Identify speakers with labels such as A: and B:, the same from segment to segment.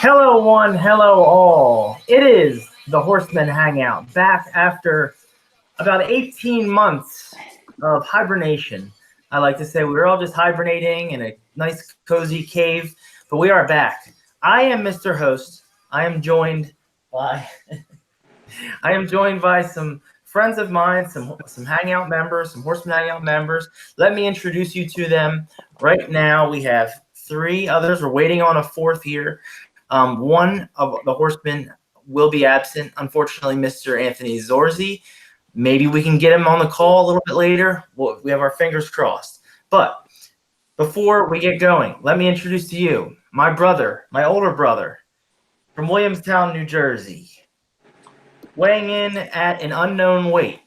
A: Hello, one, hello, all. It is the Horsemen Hangout, back after about 18 months of hibernation. I like to say we were all just hibernating in a nice, cozy cave, but we are back. I am Mr. Host. I am joined by some friends of mine, some Hangout members, some Horsemen Hangout members. Let me introduce you to them. Right now, we have three others. We're waiting on a fourth here. One of the Horsemen will be absent, unfortunately, Mr. Anthony Zorzi. Maybe we can get him on the call a little bit later. We have our fingers crossed. But before we get going, let me introduce to you my brother, my older brother, from Williamstown, New Jersey, weighing in at an unknown weight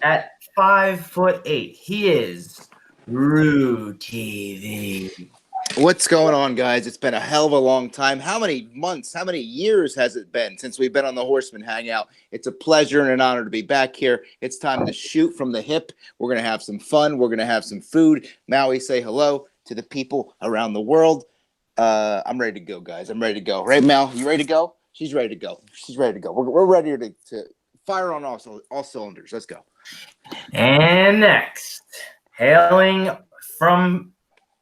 A: at 5'8". He is Rue TV.
B: What's going on, guys? It's been a hell of a long time. How many months, how many years has it been since we've been on the Horseman Hangout? It's a pleasure and an honor to be back here. It's time to shoot from the hip. We're going to have some fun. We're going to have some food. Maui, say hello to the people around the world. I'm ready to go, guys. I'm ready to go. Right, Mal? You ready to go? She's ready to go. She's ready to go. We're ready to fire on all cylinders. Let's go.
A: And next, hailing from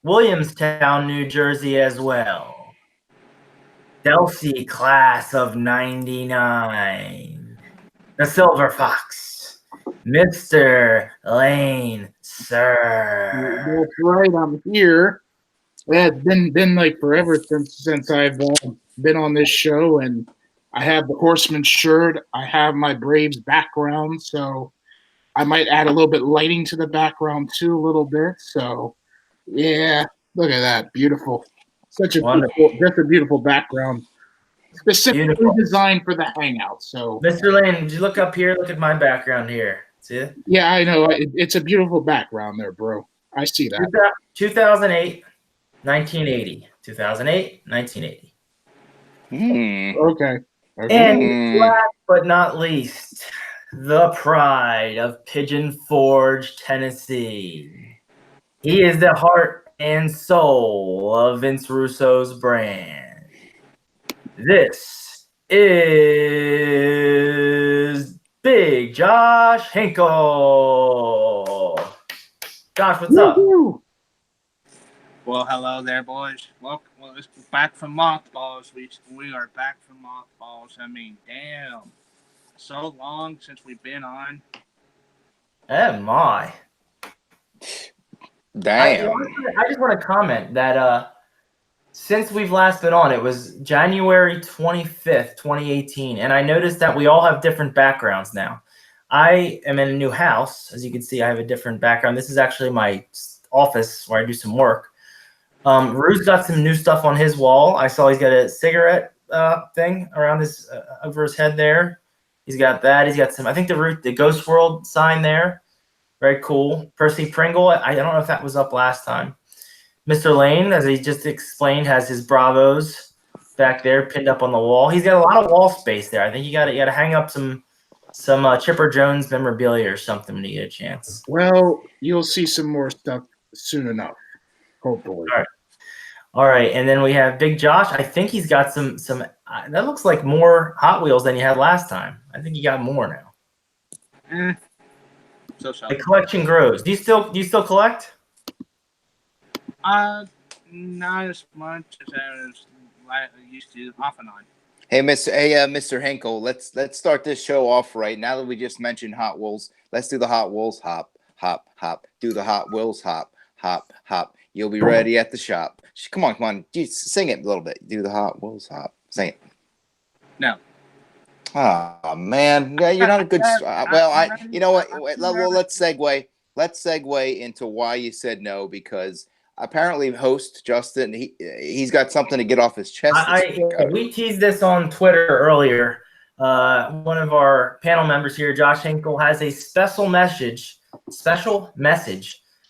A: Williamstown, New Jersey as well, Chelsea class of 99, the Silver Fox, Mr. Lane, sir.
C: That's right, I'm here. Yeah, it's been like forever since I've been on this show, and I have the Horseman shirt. I have my Braves background, so I might add a little bit lighting to the background too, a little bit. So, yeah, look at that, beautiful. Such a beautiful background, specifically designed for the Hangout. So,
A: Mr. Lane, would you look up here? Look at my background here. See it?
C: Yeah, I know it's a beautiful background there, bro. I see that.
A: 2008, 1980. 2008, 1980.
C: Okay.
A: And last but not least, the pride of Pigeon Forge, Tennessee. He is the heart and soul of Vince Russo's brand. This is Big Josh Hinkle. Josh, what's up?
D: Well, hello there, boys. Welcome. Well, it's back from mothballs. We are back from mothballs. I mean, damn. So long since we've been on.
A: Oh, my.
B: Damn.
A: I just want to comment that since we've last been on, it was January 25th, 2018, and I noticed that we all have different backgrounds now. I am in a new house. As you can see, I have a different background. This is actually my office where I do some work. Rue's got some new stuff on his wall. I saw he's got a cigarette thing around his over his head there. He's got that. He's got some, I think the Ghost World sign there. Very cool. Percy Pringle, I don't know if that was up last time. Mr. Lane, as he just explained, has his Bravos back there pinned up on the wall. He's got a lot of wall space there. I think you got to hang up some Chipper Jones memorabilia or something when you get a chance.
C: Well, you'll see some more stuff soon enough, hopefully.
A: All right, and then we have Big Josh. I think he's got some that looks like more Hot Wheels than you had last time. I think you got more now. The collection grows. Do you still collect?
D: Not as much as I used to, off and on.
B: Hey, Mr. Henkel, let's start this show off right. Now that we just mentioned Hot Wheels, let's do the Hot Wheels hop, hop, hop. Do the Hot Wheels hop, hop, hop. You'll be ready at the shop. Come on. Sing it a little bit. Do the Hot Wheels hop. Sing it.
D: No.
B: Oh, man. Yeah, you're not a good... you know what? Well, let's segue. Let's segue into why you said no, because apparently host Justin, he's got something to get off his chest.
A: We teased this on Twitter earlier. One of our panel members here, Josh Hinkle, has a special message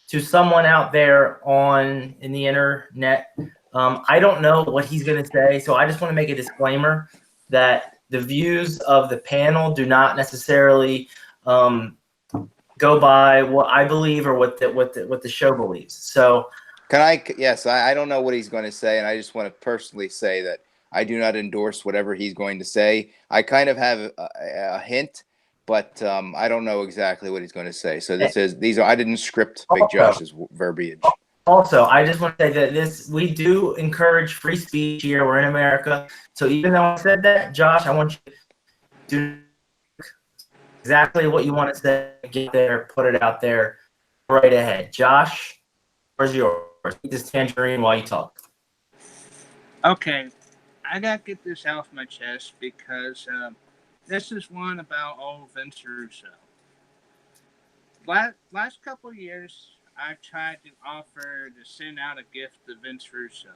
A: to someone out there in the internet. I don't know what he's going to say, so I just want to make a disclaimer that the views of the panel do not necessarily go by what I believe or what the show believes. So
B: Can I? Yes, I don't know what he's going to say, and I just want to personally say that I do not endorse whatever he's going to say. I kind of have a hint, but I don't know exactly what he's going to say. So I didn't script Big Josh's verbiage.
A: Also, I just want to say that we do encourage free speech here. We're in America. So even though I said that, Josh, I want you to do exactly what you want to say. Get there, put it out there, right ahead. Josh, where's yours? Eat this tangerine while you talk.
D: Okay, I gotta get this off my chest because this is one about old Vince Russo. Last couple of years, I've tried to offer to send out a gift to Vince Russo.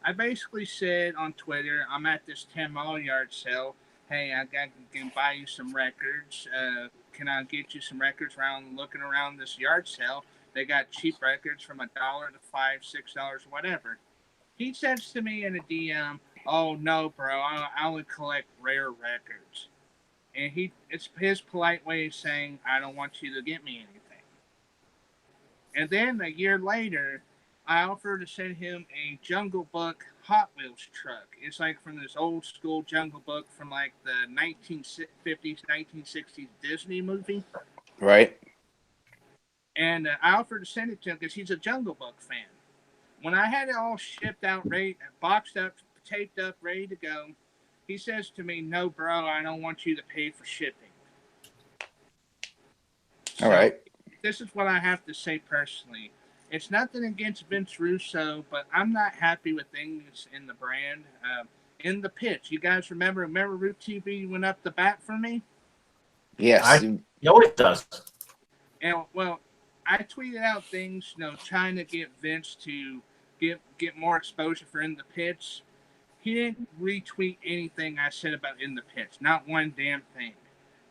D: I basically said on Twitter, I'm at this 10-mile yard sale. Hey, can buy you some records. Can I get you some records looking around this yard sale? They got cheap records from $1 to $5, $6, whatever. He says to me in a DM, "Oh no, bro, I only collect rare records." And it's his polite way of saying, "I don't want you to get me anything." And then a year later, I offered to send him a Jungle Book Hot Wheels truck. It's like from this old school Jungle Book from like the 1950s, 1960s Disney movie.
B: Right.
D: And I offered to send it to him because he's a Jungle Book fan. When I had it all shipped out, boxed up, taped up, ready to go, he says to me, "No, bro, I don't want you to pay for shipping."
B: All right.
D: This is what I have to say personally. It's nothing against Vince Russo, but I'm not happy with things in the brand. In the pitch, you guys remember Root TV went up the bat for me?
B: Yes.
A: He always does.
D: And, well, I tweeted out things, trying to get Vince to get more exposure for In the Pitch. He didn't retweet anything I said about In the Pitch. Not one damn thing.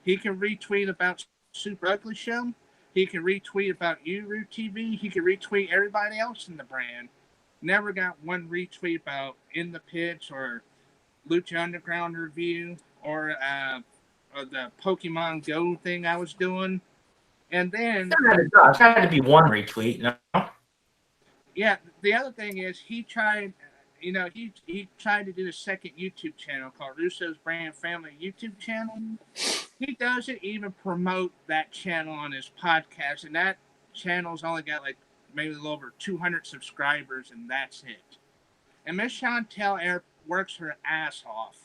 D: He can retweet about Super Ugly Show. He can retweet about you, Root TV. He can retweet everybody else in the brand. Never got one retweet about In the Pitch or Lucha Underground review or the Pokemon Go thing I was doing. And then
A: There had to be one retweet, no?
D: Yeah, the other thing is he tried, he tried to do a second YouTube channel called Russo's Brand Family YouTube channel. He doesn't even promote that channel on his podcast, and that channel's only got like maybe a little over 200 subscribers, and that's it. And Miss Chantel works her ass off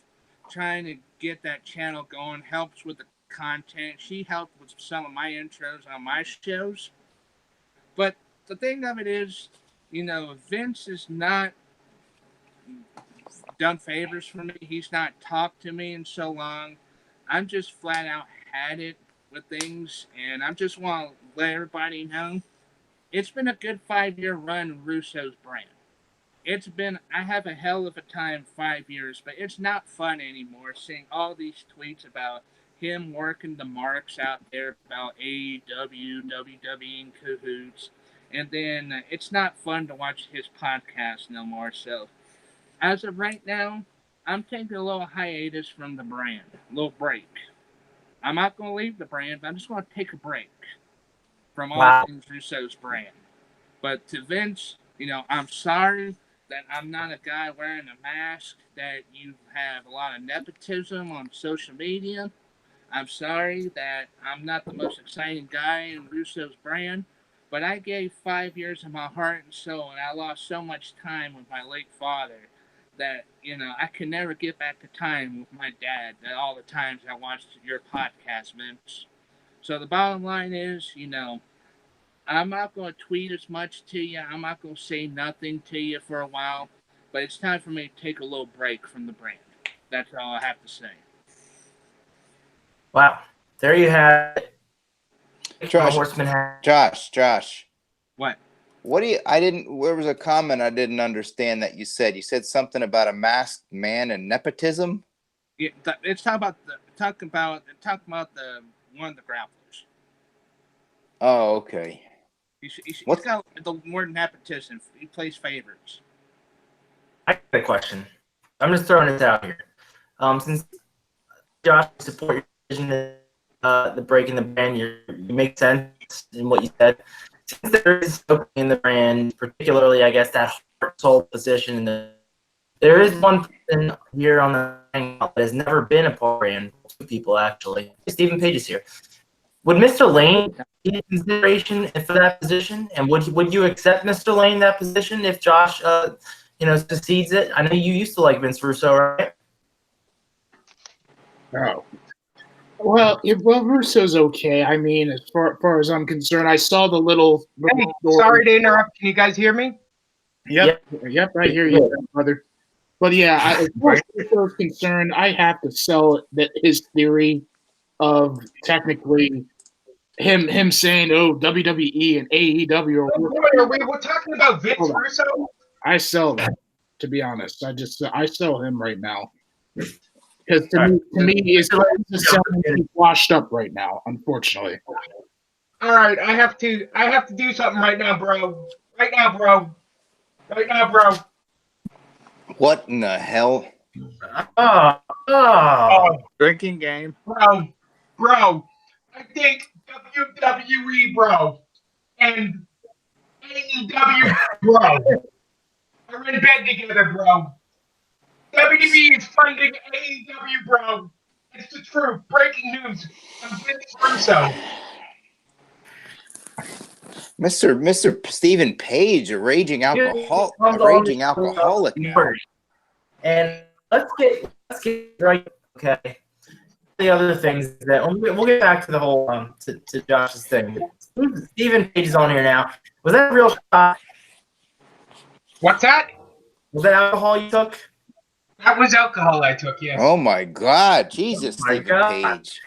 D: trying to get that channel going, helps with the content. She helped with some of my intros on my shows. But the thing of it is, Vince has not done favors for me. He's not talked to me in so long. I'm just flat out had it with things, and I just want to let everybody know it's been a good 5-year run in Russo's brand. I have a hell of a time 5 years, but it's not fun anymore seeing all these tweets about him working the marks out there about AEW, WWE, and cahoots. And then it's not fun to watch his podcast no more. So as of right now, I'm taking a little hiatus from the brand, a little break. I'm not going to leave the brand, but I'm just going to take a break from all things Russo's brand. But to Vince, I'm sorry that I'm not a guy wearing a mask, that you have a lot of nepotism on social media. I'm sorry that I'm not the most exciting guy in Russo's brand, but I gave 5 years of my heart and soul, and I lost so much time with my late father that, I can never get back to time with my dad, that all the times I watched your podcast, Vince. So the bottom line is, I'm not going to tweet as much to you. I'm not going to say nothing to you for a while. But it's time for me to take a little break from the brand. That's all I have to say.
A: Wow. There you have it.
B: Josh.
D: What?
B: There was a comment I didn't understand that you said. You said something about a masked man and nepotism?
D: Yeah, it's talking about the one of the grapplers.
B: Oh, okay.
D: He's got the more nepotism. He plays favorites.
A: I got a question. I'm just throwing this out here. Since Josh support your vision, the break in the brand, you make sense in what you said. Since there is something in the brand, particularly, I guess, that heart soul position in the There is one person here on the Hangout that has never been a party, two people actually. Stephen Page is here. Would Mr. Lane be in consideration for that position? And would you accept Mr. Lane that position if Josh, succeeds it? I know you used to like Vince Russo, right?
C: Oh. Well, Russo's okay. I mean, as far as I'm concerned, I saw the little.
E: Hey, sorry to interrupt. Can you guys hear me?
C: Yep, I hear you, brother. But yeah, as far as Russo's concerned, I have to sell his theory of technically him saying, "Oh, WWE and AEW are."
E: We're talking about Vince Russo.
C: I sell that. To be honest, I sell him right now. Because to me, he's washed up right now, unfortunately.
E: All right, I have to do something right now, bro. Right now, bro.
B: What in the hell?
D: Drinking game.
E: Bro. I think WWE, bro, and AEW, bro, are in bed together, bro. WWE is funding AEW, bro. It's the truth. Breaking news on Vince Russo.
B: Mr. Stephen Page, a raging alcoholic.
A: And let's get right. Okay. The other things that we'll get back to the whole to Josh's thing. Stephen Page is on here now. Was that a real shot?
E: What's that?
A: Was that alcohol you took?
E: That was alcohol I took, yes.
B: Oh my God, Jesus,
A: Oh my
B: Stephen
A: God.
B: Page.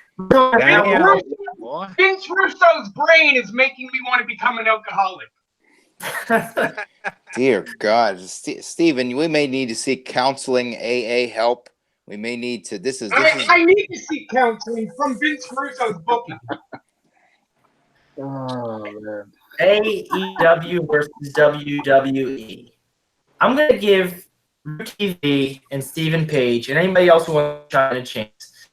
E: Vince Russo's brain is making me want to become an alcoholic.
B: Dear God, Stephen, we may need to seek counseling, AA help. We may need to.
E: I need to seek counseling from Vince Russo's booking.
C: Oh man.
A: AEW versus WWE. I'm gonna give TV and Stephen Page and anybody else who wants to try a chance.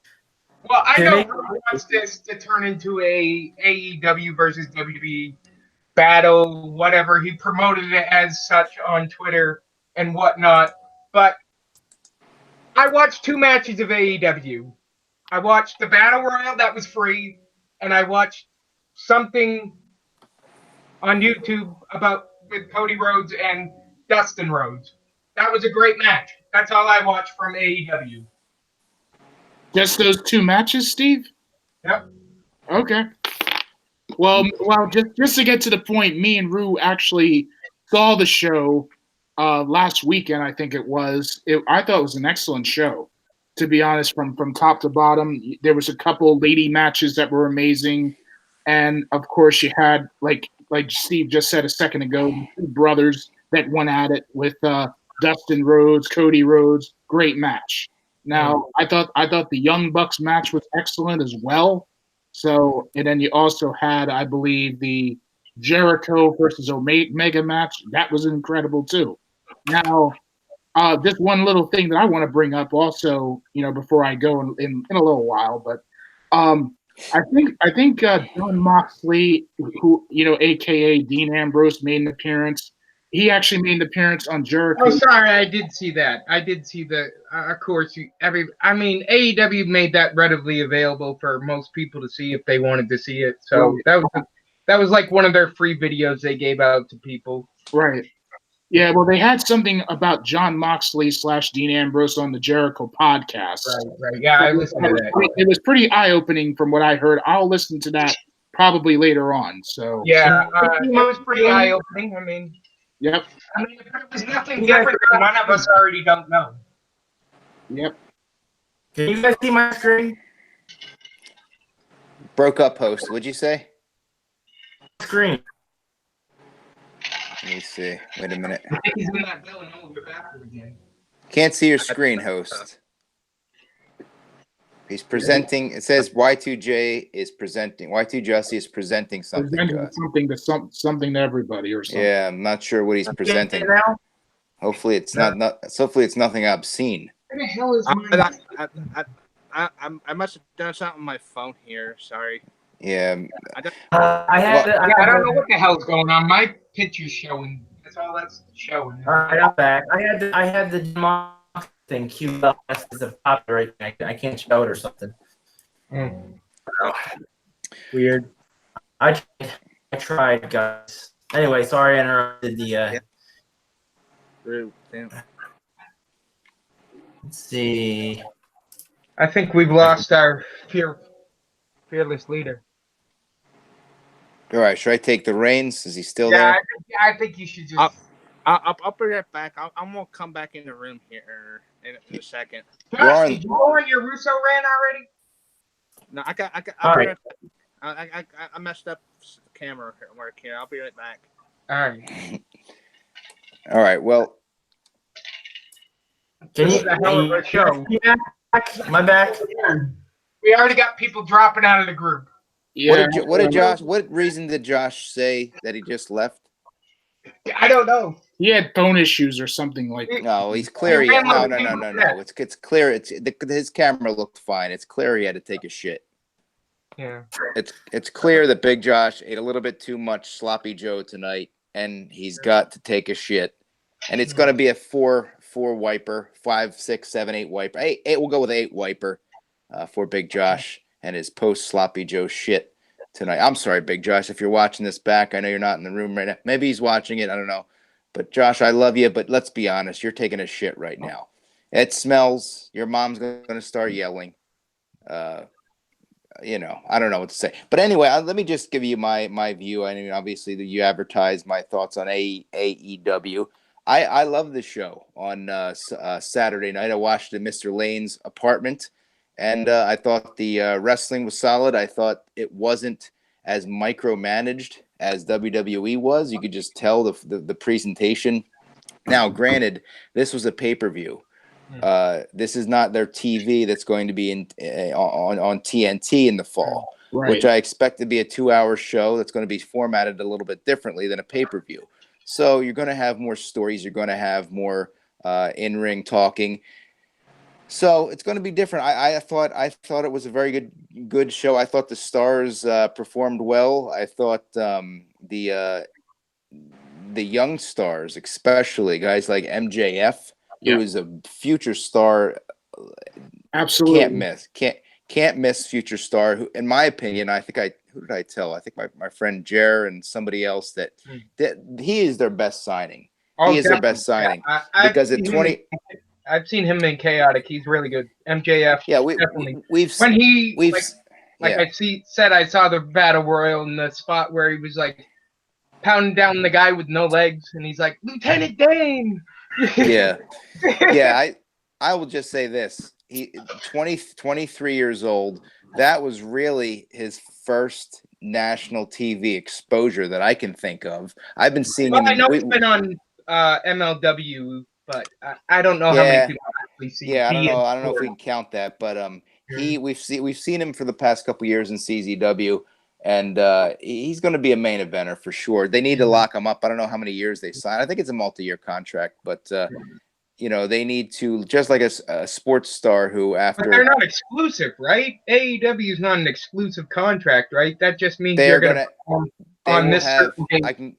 E: Well, I know Ru wants this to turn into a AEW versus WWE battle, whatever. He promoted it as such on Twitter and whatnot. But I watched 2 matches of AEW. I watched the Battle Royal that was free, and I watched something on YouTube with Cody Rhodes and Dustin Rhodes. That was a great match. That's all I watched from AEW.
C: Just those 2 matches, Steve?
E: Yep.
C: Okay. Well, just to get to the point, me and Ru actually saw the show last weekend. I think it was. I thought it was an excellent show. To be honest, from top to bottom, there was a couple lady matches that were amazing, and of course, you had like Steve just said a second ago, the 2 brothers that went at it with Dustin Rhodes, Cody Rhodes. Great match. Now, I thought the Young Bucks match was excellent as well. So, and then you also had, I believe, the Jericho versus Omega match. That was incredible too. Now, just one little thing that I want to bring up also, before I go in a little while, but I think John Moxley, who AKA Dean Ambrose, made an appearance. He actually made an appearance on Jericho.
E: Oh, sorry, I did see that. I did see the. Of course, AEW made that readily available for most people to see if they wanted to see it. So that was like one of their free videos they gave out to people.
C: Right. Yeah. Well, they had something about John Moxley / Dean Ambrose on the Jericho podcast.
E: Right. Yeah, I listened to that.
C: It was pretty eye-opening from what I heard. I'll listen to that probably later on. So
E: yeah, it was pretty eye-opening. I mean.
C: Yep.
E: I mean, there was nothing different that none of us already don't know.
C: Yep.
A: Can you guys see my screen?
B: Broke up, host. What'd you say?
A: Screen.
B: Let me see. Wait a minute.
E: I think he's in that Villanova bathroom again.
B: Can't see your screen, host. He's presenting. It says Y2J is presenting. Y2 Justy is presenting something to us.
C: Something to everybody or something.
B: Yeah, I'm not sure what he's presenting. Hopefully, it's not. Hopefully, it's nothing obscene.
E: What the hell is
D: I must have done something on my phone here. Sorry.
B: Yeah.
E: I don't know what the hell's going on. My picture's showing. That's all that's showing.
A: All right, I'm back. I had the mock thing queued up as a copyright. I can't show it or something. Weird. I tried, guys. Anyway, sorry I interrupted the. Let's see.
E: I think we've lost our fearless leader.
B: All right, should I take the reins? Is he still
E: Yeah,
B: there?
E: I think you should just.
D: I'll be right back. I'm gonna come back in the room here in a second.
E: Josh, did you go on your Russo rant already?
D: No,
A: All
D: I'll be
A: right.
D: right back. I messed up the camera work here. I'll be right back.
E: All right.
B: All right. Well,
A: Can
E: This
A: you?
E: is a hell of a show.
A: My back.
E: We already got people dropping out of the group.
C: Yeah.
B: what reason did Josh say that he just left?
E: I don't know.
C: He had phone issues or something like that.
B: No, he's clear.
E: He ran
B: No.
E: out of people.
B: It's clear. His camera looked fine. It's clear he had to take a shit.
E: Yeah.
B: It's clear that Big Josh ate a little bit too much sloppy Joe tonight, and he's got to take a shit. And it's going to be a four wiper, 5, 6, 7, 8 wiper. Eight. We'll go with 8 wiper for Big Josh and his post sloppy Joe shit tonight. I'm sorry, Big Josh, if you're watching this back. I know you're not in the room right now. Maybe he's watching it. I don't know. But Josh, I love you, but let's be honest. You're taking a shit right now. It smells. Your mom's going to start yelling. You know, I don't know what to say. But anyway, let me just give you my view. I mean, obviously, you advertised my thoughts on AEW. I love the show on Saturday night. I watched it at Mr. Lane's apartment, and I thought the wrestling was solid. I thought it wasn't as micromanaged as WWE was. You could just tell the presentation. Now, granted, this was a pay-per-view. This is not their TV that's going to be on TNT in the fall,
C: Right.
B: which I expect to be a 2-hour show that's going to be formatted a little bit differently than a pay-per-view. So you're going to have more stories. You're going to have more in-ring talking. So it's going to be different. I thought it was a very good show. I thought the stars performed well. I thought the young stars, especially guys like MJF, who is a future star,
C: Absolutely.
B: can't miss future star. Who, in my opinion, who did I tell? I think my friend Jer and somebody else that he is their best signing. He is their best signing because at 20.
E: I've seen him in Chaotic. He's really good. MJF.
B: Yeah, I
E: saw the battle royal in the spot where he was like pounding down the guy with no legs, and he's like, Lieutenant Dane.
B: Yeah. I will just say this. He 23 years old. That was really his first national TV exposure that I can think of. I've been seeing him.
E: I know he's been on MLW, but I don't know how many people actually see.
B: Yeah, I don't know if we can count that, but we've seen him for the past couple years in CZW, and he's going to be a main eventer for sure. They need to lock him up. I don't know how many years they sign. I think it's a multi-year contract, but you know, they need to, just like a sports star who after.
E: But they're not exclusive, right? AEW is not an exclusive contract, right? That just means they're going to on this certain date.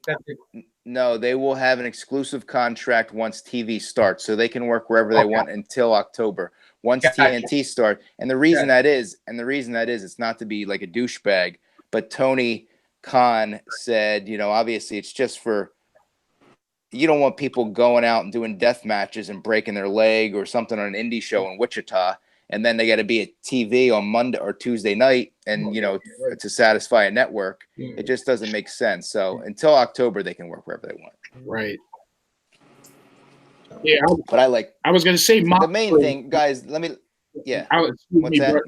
B: No, they will have an exclusive contract once TV starts, so they can work wherever they want until October. Once TNT starts, and the reason that is, it's not to be like a douchebag, but Tony Khan said, you know, obviously it's just for. You don't want people going out and doing death matches and breaking their leg or something on an indie show in Wichita, and then they got to be at TV on Monday or Tuesday night, and you know, to satisfy a network. It just doesn't make sense. So until October, they can work wherever they want.
C: Right. Yeah,
B: but I was
C: going to say
B: the main thing, guys. Let me. Yeah.
C: What's that?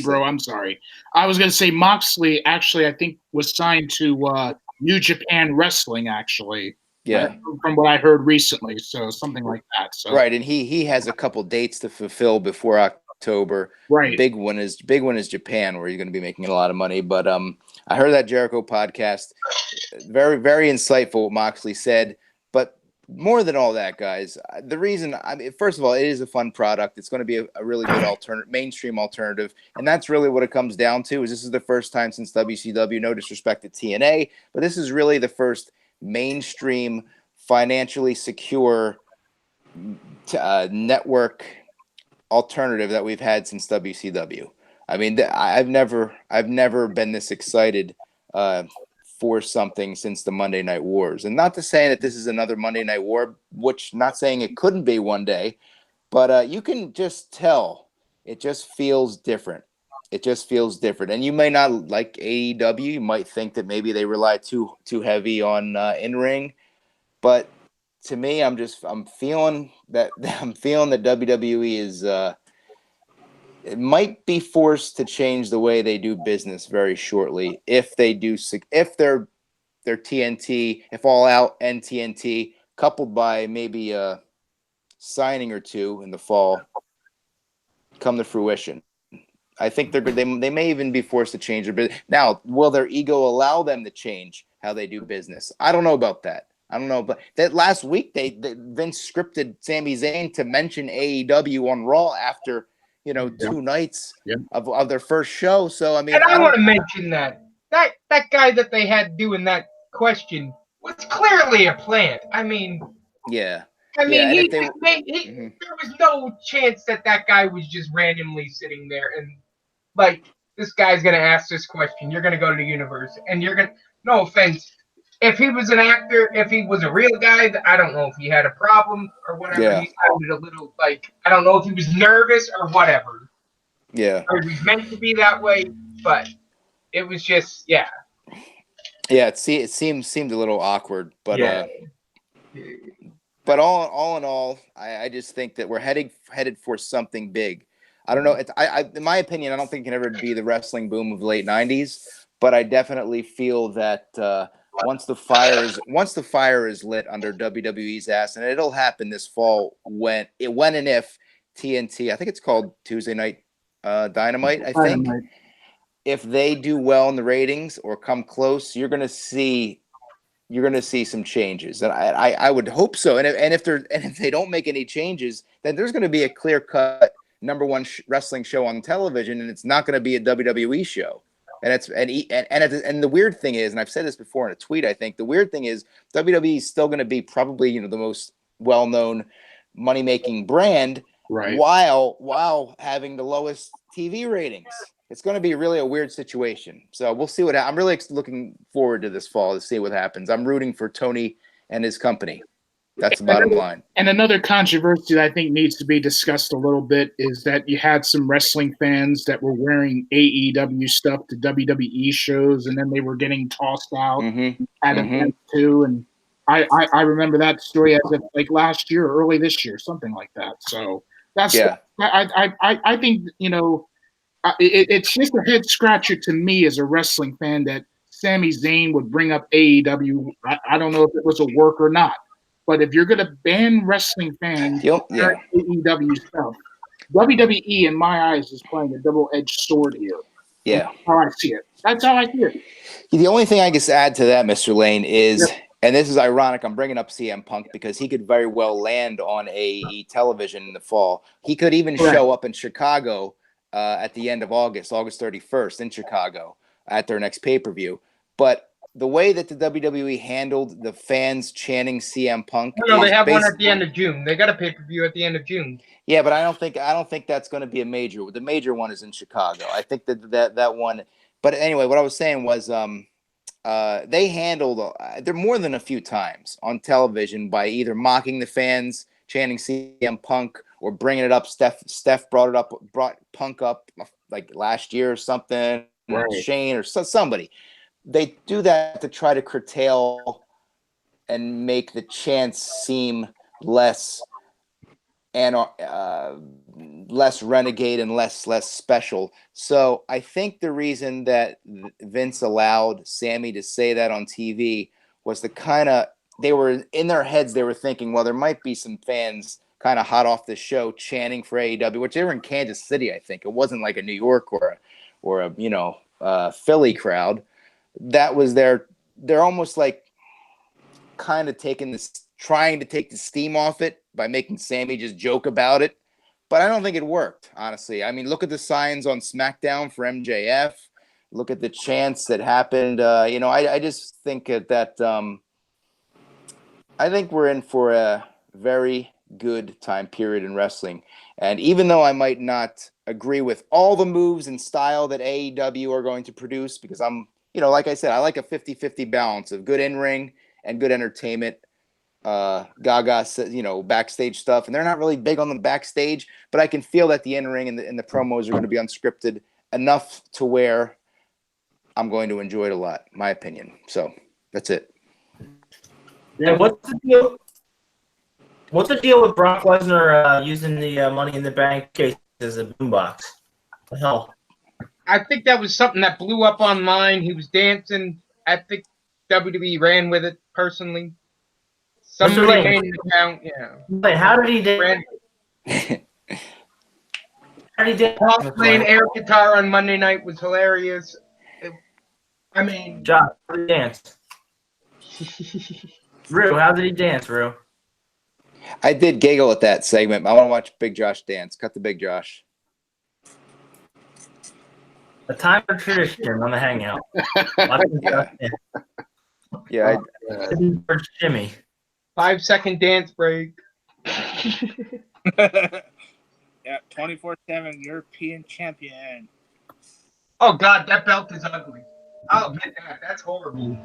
C: Bro, I'm sorry. I was going to say Moxley actually, I think, was signed to New Japan Wrestling actually.
B: Yeah,
C: from what I heard recently, so something like that. So
B: right, and he has a couple dates to fulfill before October.
C: Right,
B: big one is Japan, where he's going to be making a lot of money. But I heard that Jericho podcast, very very insightful what Moxley said. But more than all that, guys, the reason first of all, it is a fun product. It's going to be a really good mainstream alternative, and that's really what it comes down to. Is this is the first time since WCW. No disrespect to TNA, but this is really the first mainstream financially secure network alternative that we've had since WCW. I mean, I've never been this excited for something since the Monday Night Wars. And not to say that this is another Monday Night War, which not saying it couldn't be one day, but you can just tell it just feels different. It just feels different. And you may not like AEW. You might think that maybe they rely too heavy on in-ring, but to me, I'm feeling that WWE is it might be forced to change the way they do business very shortly if their TNT, if All Out and TNT coupled by maybe a signing or two in the fall come to fruition. I think they may even be forced to change their business. Now, will their ego allow them to change how they do business? I don't know about that. I don't know, but that last week Vince scripted Sami Zayn to mention AEW on Raw after 2 nights of their first show. So I mean,
E: and I want to mention that guy that they had doing that question was clearly a plant. I mean,
B: yeah.
E: I mean,
B: Mm-hmm.
E: there was no chance that guy was just randomly sitting there and like this guy's gonna ask this question. You're gonna go to the universe, and you're gonna. No offense. If he was an actor, if he was a real guy, I don't know if he had a problem or whatever.
B: Yeah.
E: He sounded a little like I don't know if he was nervous or whatever.
B: Yeah.
E: Or he was meant to be that way, but it was just
B: Yeah. It seemed a little awkward, but but all in all, I just think that we're headed for something big. I don't know. In my opinion, I don't think it can ever be the wrestling boom of the late '90s, but I definitely feel that once the fire is lit under WWE's ass, and it'll happen this fall when and if TNT, I think it's called Tuesday Night Dynamite, I think. If they do well in the ratings or come close, you're gonna see some changes, and I would hope so. And if they don't make any changes, then there's going to be a clear cut number one wrestling show on television, and it's not going to be a WWE show. And the weird thing is, and I've said this before in a tweet, I think the weird thing is WWE is still going to be probably the most well known money making brand,
C: right,
B: while having the lowest TV ratings. It's going to be really a weird situation. So we'll see I'm really looking forward to this fall to see what happens. I'm rooting for Tony and his company. That's the bottom line.
C: And another controversy that I think needs to be discussed a little bit is that you had some wrestling fans that were wearing AEW stuff to WWE shows, and then they were getting tossed out at events too. And I remember that story as of like last year, or early this year, something like that. So that's I think it's just a head scratcher to me as a wrestling fan that Sami Zayn would bring up AEW. I don't know if it was a work or not, but if you're going to ban wrestling fans from AEW stuff, WWE, in my eyes, is playing a double-edged sword here.
B: Yeah.
C: That's how I see it. That's how I see it.
B: The only thing I can add to that, Mr. Lane, is, and this is ironic, I'm bringing up CM Punk because he could very well land on AE television in the fall. He could even show up in Chicago at the end of August 31st in Chicago at their next pay-per-view. But the way that the WWE handled the fans chanting CM Punk,
E: they have one at the end of June. They got a pay-per-view at the end of June.
B: Yeah, but I don't think that's going to be a major. The major one is in Chicago. I think that one. But anyway, what I was saying was they handled there more than a few times on television by either mocking the fans chanting CM Punk or bringing it up. Steph brought Punk up like last year or something. Right. Shane or somebody. They do that to try to curtail and make the chants seem less renegade and less special. So I think the reason that Vince allowed Sammy to say that on TV was they were in their heads, they were thinking, well, there might be some fans kind of hot off the show chanting for AEW, which they were in Kansas City, I think. It wasn't like a New York or a Philly crowd. That was they're almost like kind of trying to take the steam off it by making Sammy just joke about it. But I don't think it worked, honestly. I mean, look at the signs on SmackDown for MJF. Look at the chants that happened. I just think that I think we're in for a very good time period in wrestling. And even though I might not agree with all the moves and style that AEW are going to produce, because I'm, like I said, I like a 50-50 balance of good in-ring and good entertainment. Gaga says, backstage stuff, and they're not really big on the backstage, but I can feel that the in-ring and the promos are going to be unscripted enough to where I'm going to enjoy it a lot, my opinion. So that's it.
A: And what's the deal? What's the deal with Brock Lesnar using the Money in the Bank case as a boombox? The hell?
E: I think that was something that blew up online. He was dancing. I think WWE ran with it personally. Somebody made an account. Yeah.
A: Wait, how did he dance? How did he dance?
E: Paul playing air guitar on Monday night was hilarious.
A: Josh, how did he dance? Rue, how did he dance, Rue?
B: I did giggle at that segment. I want to watch Big Josh dance. Cut the Big Josh.
A: A time for tradition on the Hangout.
B: Yeah.
A: Jimmy.
E: 5-second dance break.
D: Yeah, 24/7 European champion.
E: Oh God, that belt is ugly. I'll admit that. That's horrible.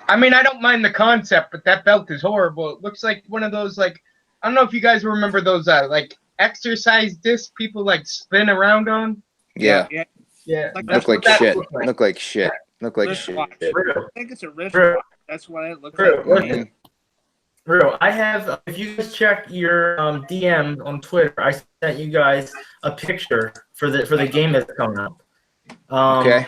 E: I mean, I don't mind the concept, but that belt is horrible. It looks like one of those, I don't know if you guys remember those, exercise discs people, spin around on.
B: Yeah.
E: Yeah.
B: Look like shit. Look like shit. Look like shit.
D: I think it's a wristwatch. That's what it looks like.
A: Bro, I have. If you guys check your DM on Twitter, I sent you guys a picture for the game that's coming up.
B: Okay.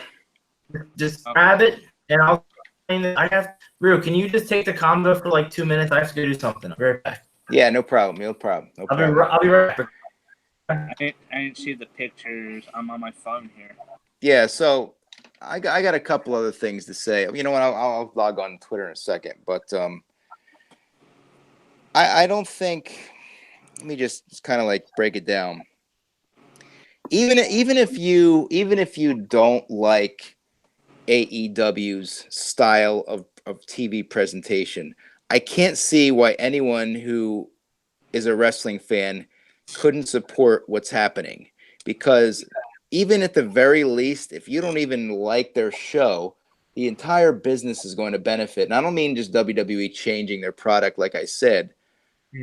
A: Just grab it, and I'll. I have. Rue, can you just take the combo for 2 minutes? I have to go do something. I'll be right back.
B: Yeah, no problem. No problem.
A: I'll be right back.
D: I didn't see the pictures. I'm on my phone here.
B: Yeah, so I got a couple other things to say. You know what? I'll log on Twitter in a second, but I don't think. Let me just kind of break it down. Even if you don't like AEW's style of TV presentation, I can't see why anyone who is a wrestling fan couldn't support what's happening, because even at the very least, if you don't even like their show, the entire business is going to benefit. And I don't mean just WWE changing their product, like I said,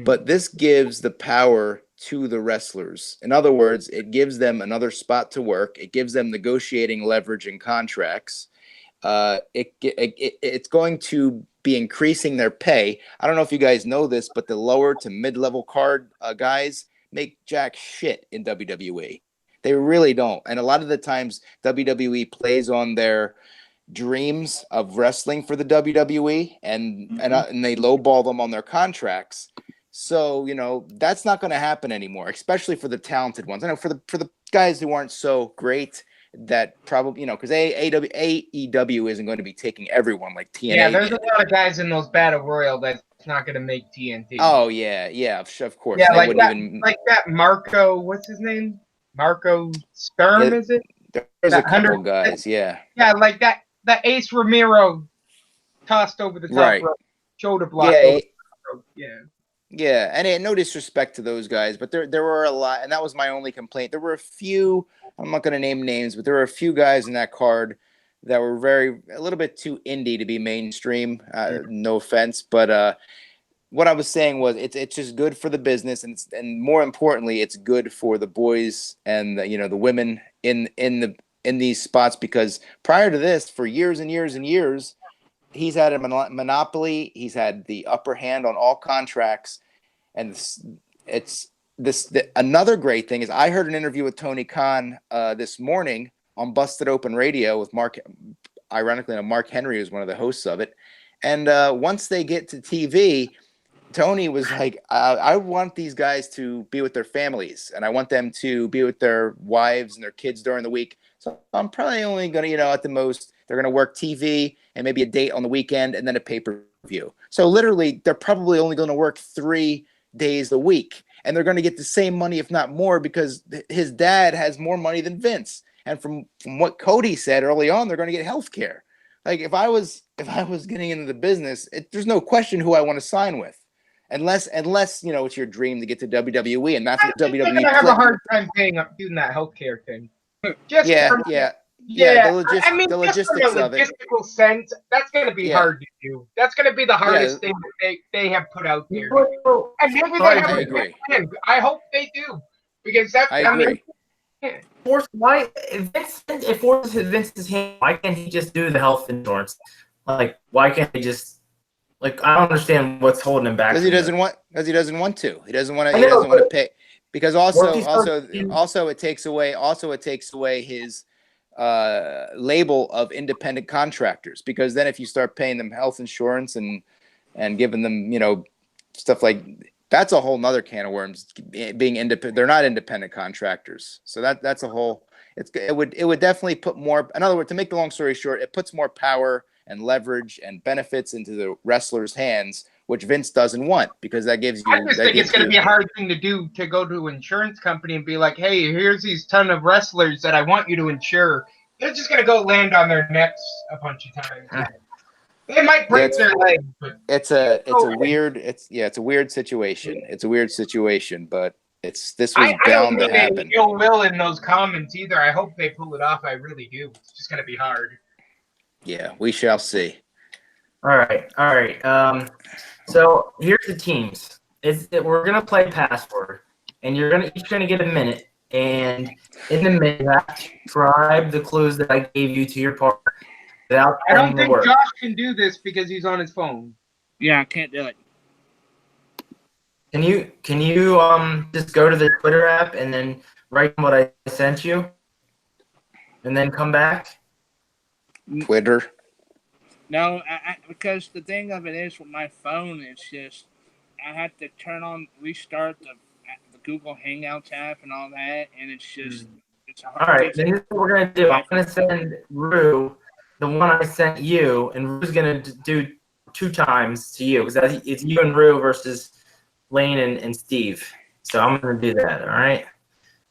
B: but this gives the power to the wrestlers. In other words, it gives them another spot to work. It gives them negotiating leverage in contracts. It's going to be increasing their pay. I don't know if you guys know this, but the lower to mid-level card guys make jack shit in WWE. They really don't. And a lot of the times WWE plays on their dreams of wrestling for the WWE and they lowball them on their contracts. So, that's not going to happen anymore, especially for the talented ones. I know for the guys who aren't so great, that probably, because AEW isn't going to be taking everyone like TNA.
E: Yeah, there's a lot of guys in those Battle Royal that's not going to make TNT.
B: Oh, yeah, of course.
E: Yeah, like that Marco, what's his name? Marco Sturm, is it?
B: There's a couple guys, yeah.
E: Yeah, like that Ace Romero tossed over the top rope, shoulder block.
B: Yeah, and no disrespect to those guys, but there were a lot, and that was my only complaint. There were a few, I'm not going to name names, but there were a few guys in that card that were a little bit too indie to be mainstream. No offense, but what I was saying was it's just good for the business, and more importantly, it's good for the boys and the women in these spots, because prior to this, for years and years and years, he's had a monopoly. He's had the upper hand on all contracts, and another great thing is I heard an interview with Tony Khan this morning on Busted Open Radio with Mark. Ironically, Mark Henry was one of the hosts of it, and once they get to TV, Tony was like, I want these guys to be with their families, and I want them to be with their wives and their kids during the week. So I'm probably only going to, at the most, they're going to work TV and maybe a date on the weekend and then a pay-per-view. So literally, they're probably only going to work 3 days a week, and they're going to get the same money, if not more, because his dad has more money than Vince. And from what Cody said early on, they're going to get health care. Like if I was getting into the business, there's no question who I want to sign with, unless it's your dream to get to WWE, and that's
E: I
B: what
E: think they're
B: WWE
E: gonna have a
B: play.
E: hard time paying up doing that healthcare thing. Just
B: Yeah,
E: from,
B: yeah,
E: yeah.
B: The
E: I mean, just
B: logistics
E: from a
B: of it.
E: logistical sense, that's gonna be
B: Yeah,
E: hard to do. That's gonna be the hardest thing that they have put out there. And maybe they have
B: I
E: a
B: agree.
E: plan. I hope they do, because that's.
B: I
E: I mean,
B: agree.
A: Force why if it forces Vince's hand, why can't he just do the health insurance? Like, why can't he just like? I don't understand what's holding him back.
B: Because he doesn't want to. He doesn't want to. He doesn't want to pay. Because also it takes away his label of independent contractors. Because then if you start paying them health insurance and giving them stuff like that's a whole nother can of worms. Being independent, they're not independent contractors. So that's a whole. It would definitely put more. In other words, to make the long story short, it puts more power and leverage and benefits into the wrestler's hands, which Vince doesn't want, because that gives you.
E: I just think it's going to be a hard thing to do, to go to an insurance company and be like, "Hey, here's these ton of wrestlers that I want you to insure." They're just going to go land on their necks a bunch of times. They might break their leg, but
B: it's a weird situation. It's a weird situation, but this was bound to happen.
E: I don't mean ill will in those comments either. I hope they pull it off. I really do. It's just going to be hard.
B: Yeah, we shall see.
A: All right. So here's the teams. We're gonna play password, and you're each gonna get a minute. And in the minute, you have to describe the clues that I gave you to your partner without.
E: I don't think Josh can do this because he's on his phone.
D: Yeah, I can't do it.
A: Can you just go to the Twitter app and then write what I sent you, and then come back?
B: Twitter.
D: No, because the thing of it is with my phone, it's just I have to restart the Google Hangouts app and all that, and it's just it's hard.
A: All right, then here's what we're gonna do. I'm gonna send Rue the one I sent you, and Rue's gonna do 2 times to you, because it's you and Rue versus Lane and Steve. So I'm gonna do that. All right.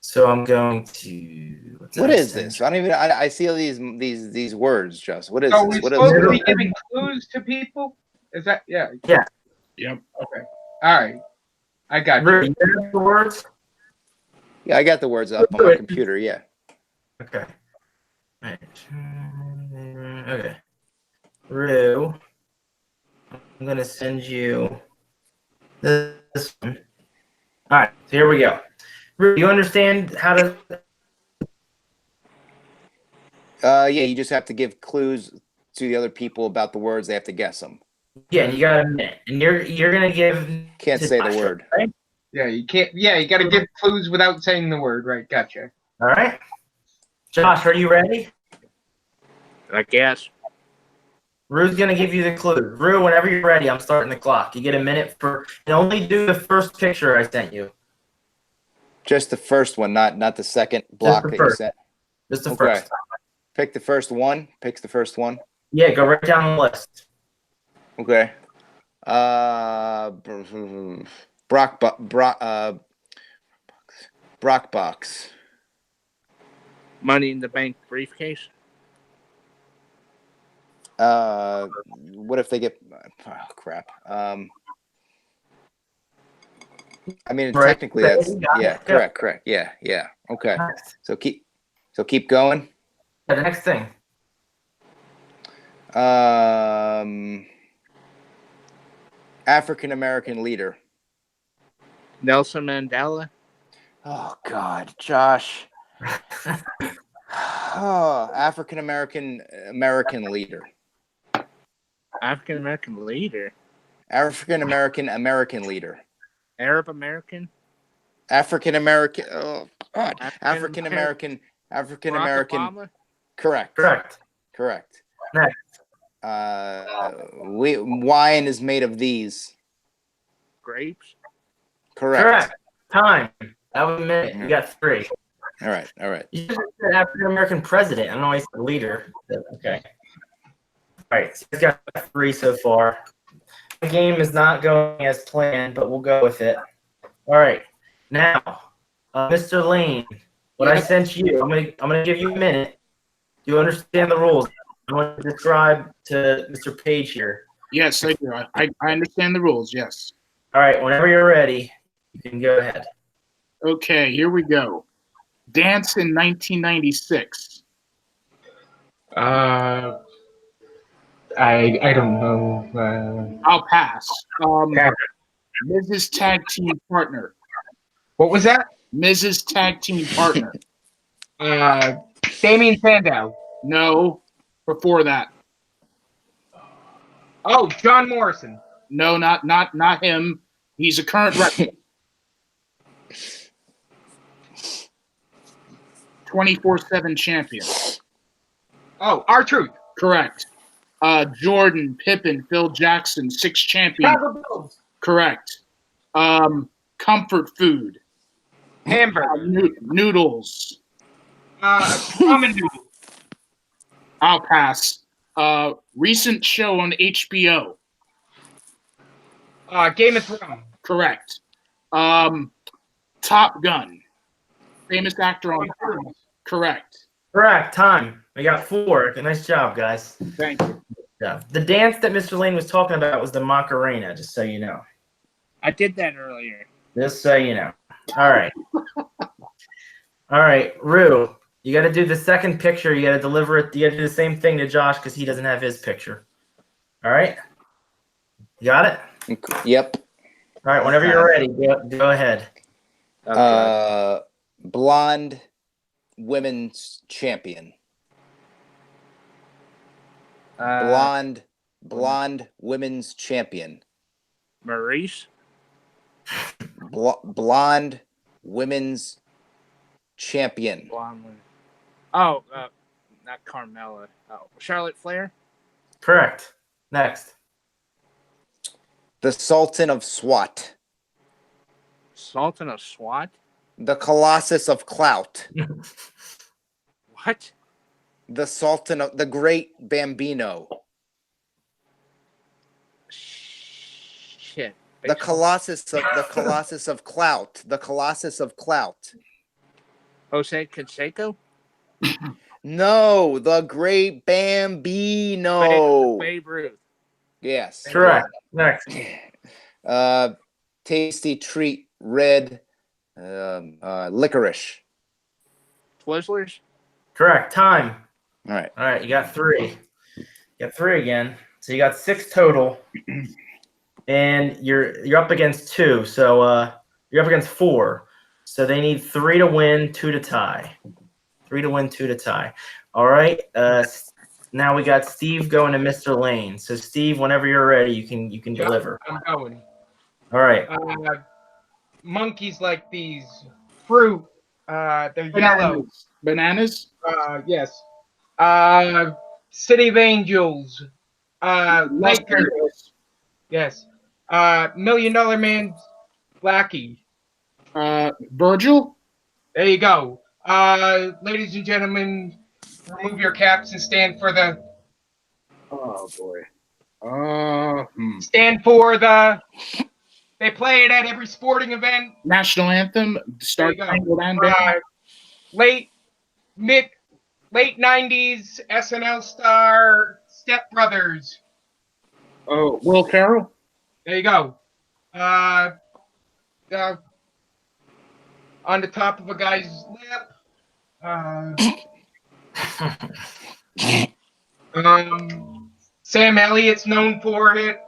A: So I'm going to.
B: What is this? I don't even. I see all these words, Just. What is
E: this?
B: What
E: supposed to be giving clues to people? Is that
A: Yeah.
C: Yep.
E: Okay. All right. I got
A: you. You have the words?
B: Yeah, I got the words up on my computer. Yeah.
A: Okay. All right. Okay. Rue, I'm gonna send you this one. All right. So here we go. Rue, you understand how to?
B: Yeah, you just have to give clues to the other people about the words. They have to guess them.
A: Yeah, and you got a minute, and you're gonna give.
B: Can't say the word.
A: Right?
E: Yeah, you can't. Yeah, you got to give clues without saying the word. Right? Gotcha.
A: All right. Josh, are you ready?
D: I guess.
A: Rue's gonna give you the clue. Rue, whenever you're ready, I'm starting the clock. You get a minute and only do the first picture I sent you.
B: Just the first one, not the second block that you sent.
A: Just the first.
B: Pick the first one. Picks the first one.
A: Yeah, go right down the list.
B: Okay. Brock box.
D: Money in the Bank briefcase.
B: What if they get? Oh, crap. I mean, technically that's correct. Yeah. Okay. So keep going.
A: Yeah, the next thing.
B: African American leader.
D: Nelson Mandela.
B: Oh God, Josh. Oh, African American leader.
D: African American leader.
B: African American leader.
D: Arab American.
B: African American. Oh God. African American. Correct.
A: Next.
B: Wine is made of these.
D: Grapes.
B: Correct.
A: Time. That was a minute. You got 3.
B: All right.
A: You just said African American president. I don't know why you said leader. Okay. All right. So he's got 3 so far. The game is not going as planned, but we'll go with it. All right. Now, Mr. Lane, what I sent you, I'm gonna give you a minute. Do you understand the rules? I want to describe to Mr. Page here.
C: Yes, I do. I understand the rules. Yes.
A: All right, whenever you're ready, you can go ahead.
C: Okay, here we go. Dance in 1996.
E: I don't know.
C: I'll pass.
E: Pass.
C: Mrs. Tag Team Partner.
E: What was that?
C: Mrs. Tag Team Partner.
E: Damien Sandow.
C: No, before that.
E: Oh, John Morrison.
C: No, not him. He's a current record. 24/7 champion.
E: Oh, R-Truth.
C: Correct. Jordan, Pippen, Phil Jackson, 6 champion.
E: Chicago Bulls.
C: Correct. Comfort food.
E: Hamburger.
C: Noodles.
E: Ramen noodles.
C: I'll pass. Recent show on HBO.
E: Game of Thrones.
C: Correct. Top Gun. Famous actor on. Correct.
A: Correct. Time. We got 4. Nice job, guys.
C: Thank you.
A: Yeah. The dance that Mr. Lane was talking about was the Macarena, just so you know.
D: I did that earlier.
A: Just so you know. All right. All right, Rue, you got to do the second picture. You got to deliver it. You got to do the same thing to Josh because he doesn't have his picture. All right? You got it?
B: Yep.
A: All right, whenever you're ready, go ahead.
B: Blonde women's champion. Blonde women's champion.
D: Maurice?
B: Blonde women's champion.
D: Blonde women. Oh, not Carmella. Oh, Charlotte Flair?
A: Correct. Next.
B: The Sultan of SWAT.
D: Sultan of SWAT?
B: The Colossus of Clout.
D: What?
B: The Sultan of the Great Bambino.
D: Shit.
B: The Colossus of Clout. The Colossus of Clout.
D: Jose Canseco?
B: No, the Great Bambino.
D: Babe Ruth.
B: Yes.
A: Correct. Next.
B: Tasty treat, red, licorice.
D: Twizzlers?
A: Correct. Time.
B: All right.
A: All right, you got 3. You got 3 again. So you got 6 total. And you're up against 2. So you're up against 4. So they need 3 to win, 2 to tie. 3 to win, 2 to tie. All right. Now we got Steve going to Mr. Lane. So Steve, whenever you're ready, you can deliver.
E: I'm going.
A: All right.
E: Monkeys like these. Fruit. They're yellow.
C: Bananas.
E: Yes. City of Angels. Lakers. Yes. $1 Million Man. Blackie.
C: Virgil.
E: There you go. Ladies and gentlemen, remove your caps and stand for the.
C: Oh boy.
E: Stand for the. They play it at every sporting event.
C: National anthem. Start Tangled and
E: Late 90s SNL star Step Brothers.
C: Oh, Will Ferrell.
E: There you go. On the top of a guy's lip. Sam Elliott's known for it.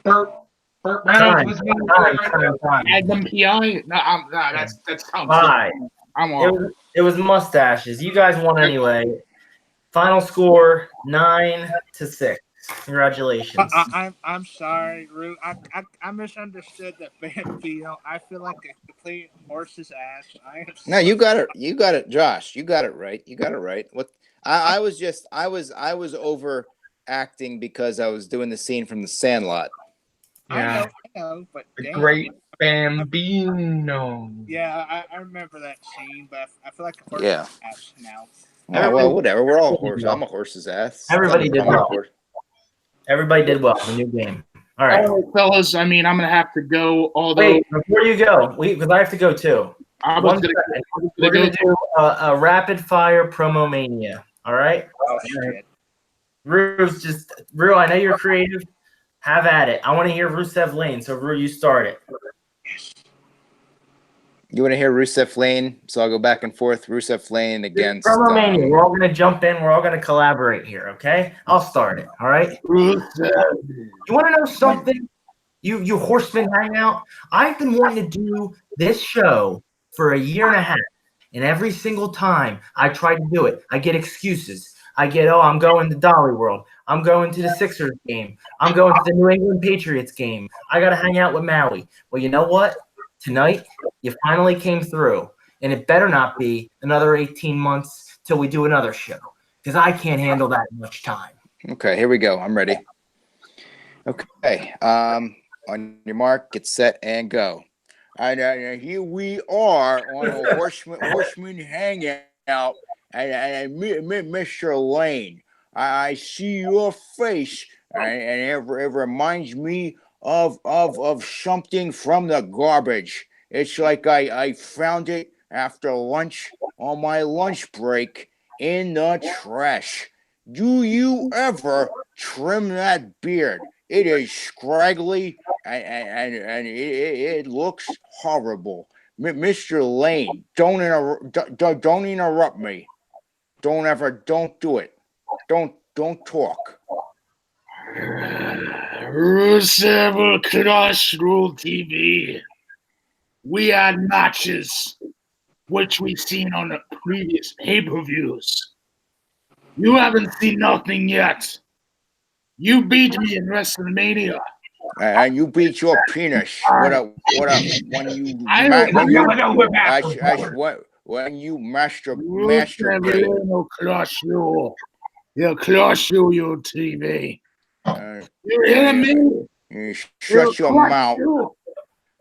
E: Burt Reynolds was known for it.
C: Magnum PI. No, that's
A: 5.
C: I'm on.
A: It was mustaches. You guys won anyway. Final score 9-6. Congratulations.
D: I'm sorry, Rue. I misunderstood that Bambino. I feel like a complete horse's ass.
B: No, you got it. You got it, Josh. You got it right. You got it right. What I was overacting because I was doing the scene from The Sandlot.
E: Yeah.
D: I know, but
E: The
D: damn.
E: Great Bambino.
D: Yeah, I remember that scene, but I feel like a horse's
B: Yeah.
D: ass now.
B: Oh, well, whatever. We're all horses. I'm a horse's ass.
A: Everybody did well. Everybody did well. The new game. All right.
C: All right, fellas. I mean, I'm gonna have to go. Although,
A: Wait, before you go, because I have to go too.
C: I was
A: One
C: gonna,
A: second.
C: I was
A: We're
C: gonna
A: gonna do a rapid fire promo mania. All right,
D: Oh shit.
A: Rue. I know you're creative. Have at it. I want to hear Rusev Lane. So Rue, you start it.
B: You want to hear Rusev Lane? So I'll go back and forth. Rusev Lane against.
A: Promo mania. We're all gonna jump in. We're all gonna collaborate here. Okay, I'll start it. All right.
C: Rusev.
A: You want to know something? You Horsemen Hangout. I've been wanting to do this show for a year and a half, and every single time I try to do it, I get excuses. I get, oh, I'm going to Dolly World. I'm going to the Sixers game. I'm going to the New England Patriots game. I got to hang out with Maui. Well, you know what? Tonight, you finally came through, and it better not be another 18 months till we do another show, because I can't handle that much time.
B: Okay, here we go. I'm ready. Okay. On your mark, get set, and go. And here we are on a Horseman Hangout. And Mr. Lane, I see your face, and it reminds me of something from the garbage. It's like I found it after lunch on my lunch break in the trash. Do you ever trim that beard? It is scraggly and it looks horrible. Mr. Lane, don't interrupt me. Don't do it. Don't talk.
C: Rusev Crush Rule TV. We had matches, which we've seen on the previous pay-per-views. You haven't seen nothing yet. You beat me in WrestleMania.
B: And you beat your penis. What up? When you masturbate.
C: Will crush you. He'll crush you, you TV. You hear me?
B: You shut your mouth.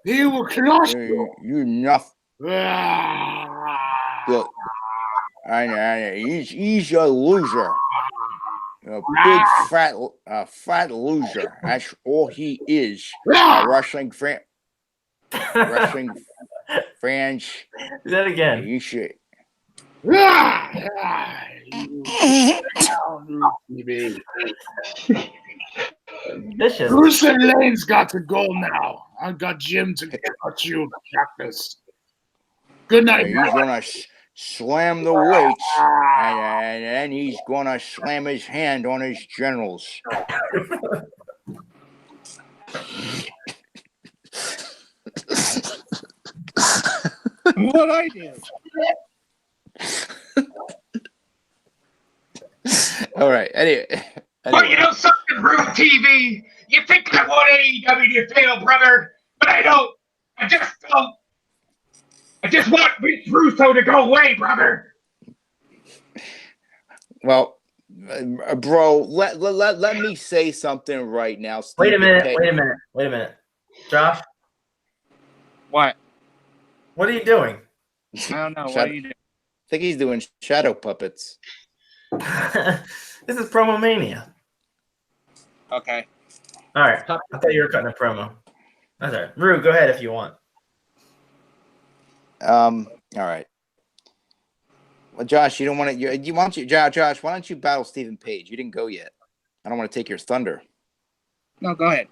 C: He will crush you.
B: You nothing.
C: Ah.
B: Look, he's a loser. A big fat loser. That's all he is. Wrestling fans.
A: Do that again.
B: You should.
A: Vicious.
C: Rusev Lane's got to go now. I got Jim to cut you, Cactus. Good night.
B: He's gonna slam the weights, and then he's gonna slam his hand on his genitals.
D: What I do?
B: All right. Anyway.
E: But you know something, Root TV? You think I want AEW to fail, brother? But I don't. I just don't. I just want Vince Russo to go away, brother.
B: Well, bro, let me say something right now.
A: Wait a minute. Josh?
D: What?
A: What are you doing?
D: I don't know. What are you doing?
B: I think he's doing shadow puppets.
A: This is Promo Mania.
D: Okay.
A: All right. I thought you were cutting a promo. That's all right. Rue, go ahead if you want.
B: All right. Well, Josh, you don't want to. Josh, why don't you battle Stephen Page? You didn't go yet. I don't want to take your thunder.
D: No, go ahead.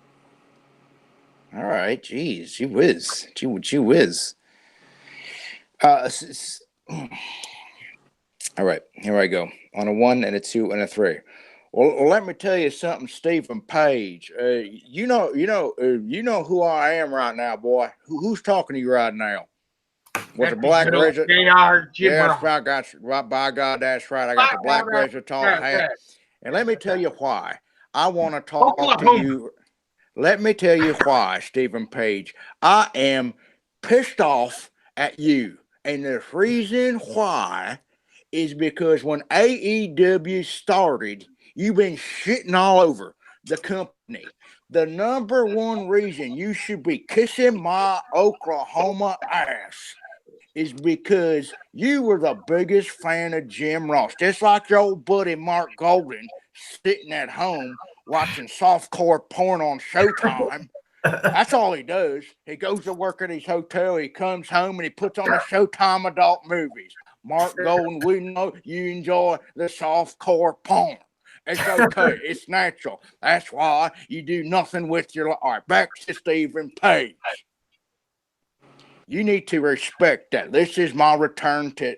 B: All right. Jeez, gee whiz. Gee whiz. All right. Here I go. On a 1 and a 2 and a 3. Well, let me tell you something, Stephen Page. You know who I am right now, boy. Who's talking to you right now? With the black razor. Yes, I got you. Right, by God, that's right. I got the black razor tall hat. And let me tell you why. I want to talk to you. Let me tell you why, Stephen Page. I am pissed off at you. And the reason why is because when AEW started, you've been shitting all over the company. The number one reason you should be kissing my Oklahoma ass is because you were the biggest fan of Jim Ross. Just like your old buddy Mark Golden sitting at home watching softcore porn on Showtime. That's all he does. He goes to work at his hotel. He comes home and he puts on the Showtime adult movies. Mark Golden, we know you enjoy the soft-core porn. It's okay. It's natural. That's why you do nothing with your life. All right, back to Stephen Page. You need to respect that. This is my return to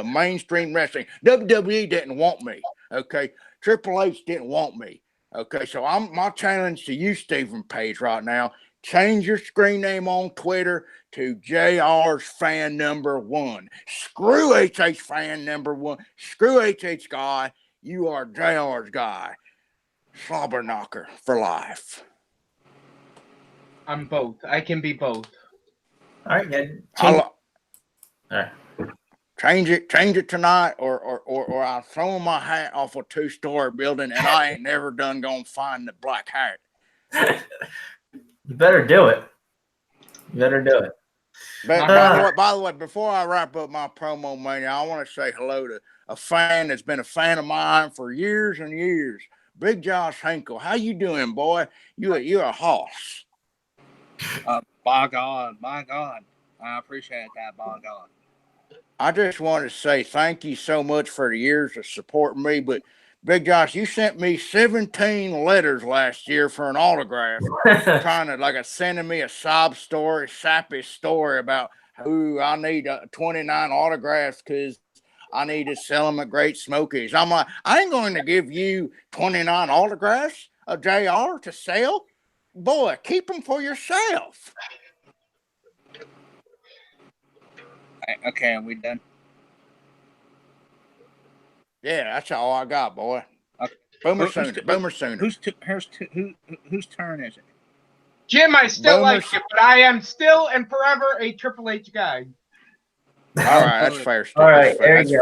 B: mainstream wrestling. WWE didn't want me. Okay, Triple H didn't want me. Okay, so my challenge to you, Stephen Page, right now. Change your screen name on Twitter to JR's fan number 1. Screw HH fan number 1. Screw HH guy. You are JR's guy. Slobber knocker for life.
E: I'm both. I can be both.
A: All right, yeah.
B: All
A: right.
B: Change it tonight, or I'll throw my hat off a 2-story building, and I ain't never done gonna find the black hat.
A: You better do it. You better do it.
B: But by the way, before I wrap up my promo mania, I want to say hello to a fan that's been a fan of mine for years and years. Big Josh Hinkle, how you doing, boy? You're a hoss.
D: By God, I appreciate that. By God.
B: I just want to say thank you so much for the years of supporting me. But Big Josh, you sent me 17 letters last year for an autograph, sending me a sappy story about who I need 29 autographs because I need to sell them at Great Smokies. I'm like, I ain't going to give you 29 autographs of JR to sell. Boy, keep them for yourself.
D: Okay, are we done?
B: Yeah, that's all I got, boy.
D: Okay.
B: Boomer Sooner.
D: Whose turn is it?
E: Jim, I still like you, but I am still and forever a Triple H guy.
B: All right, that's fair.
A: All right, there you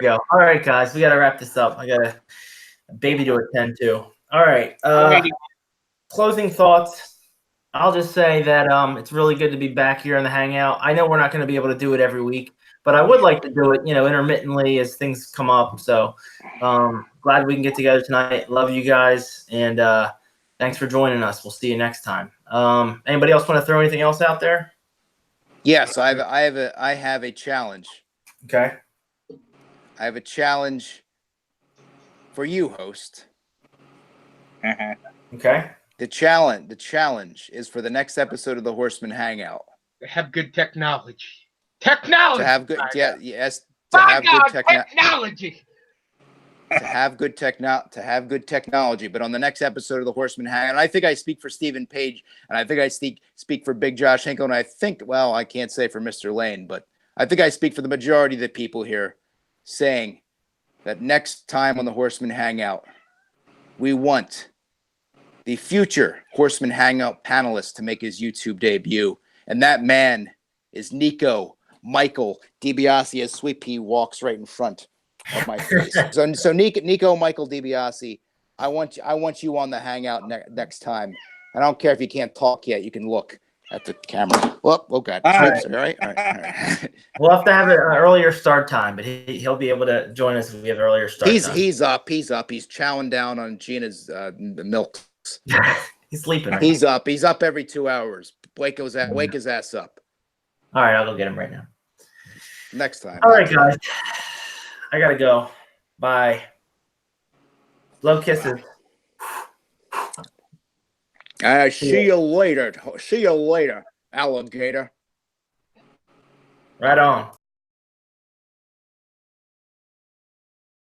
B: go.
A: All right, guys, we got to wrap this up. I got a baby to attend to. All right. Closing thoughts. I'll just say that it's really good to be back here in the Hangout. I know we're not going to be able to do it every week, but I would like to do it, intermittently as things come up. So glad we can get together tonight. Love you guys, and thanks for joining us. We'll see you next time. Anybody else want to throw anything else out there?
B: Yes, I have a challenge.
A: Okay.
B: I have a challenge for you, host.
A: Okay.
B: The challenge is for the next episode of the Horsemen Hangout.
E: They have good technology. Technology.
B: To have good, technology. To have good technology. But on the next episode of the Horsemen Hangout, and I think I speak for Stephen Page, and I think I speak for Big Josh Hinkle, and I think, well, I can't say for Mr. Lane, but I think I speak for the majority of the people here, saying that next time on the Horsemen Hangout, we want the future Horseman Hangout panelist to make his YouTube debut. And that man is Nico Michael DiBiase, as Sweet Pea walks right in front of my face. So Nico Michael DiBiase, I want you on the Hangout next time. And I don't care if you can't talk yet. You can look at the camera. Oh God.
A: All
B: right.
A: We'll have to have an earlier start time, but he'll be able to join us if we have earlier start time.
B: He's up. He's chowing down on Gina's milk.
A: He's sleeping. Right?
B: He's up every 2 hours. Wake his ass up.
A: All right, I'll go get him right now.
B: Next time.
A: All right, guys. I gotta go. Bye. Love kisses.
B: See you later. See you later, alligator.
A: Right on.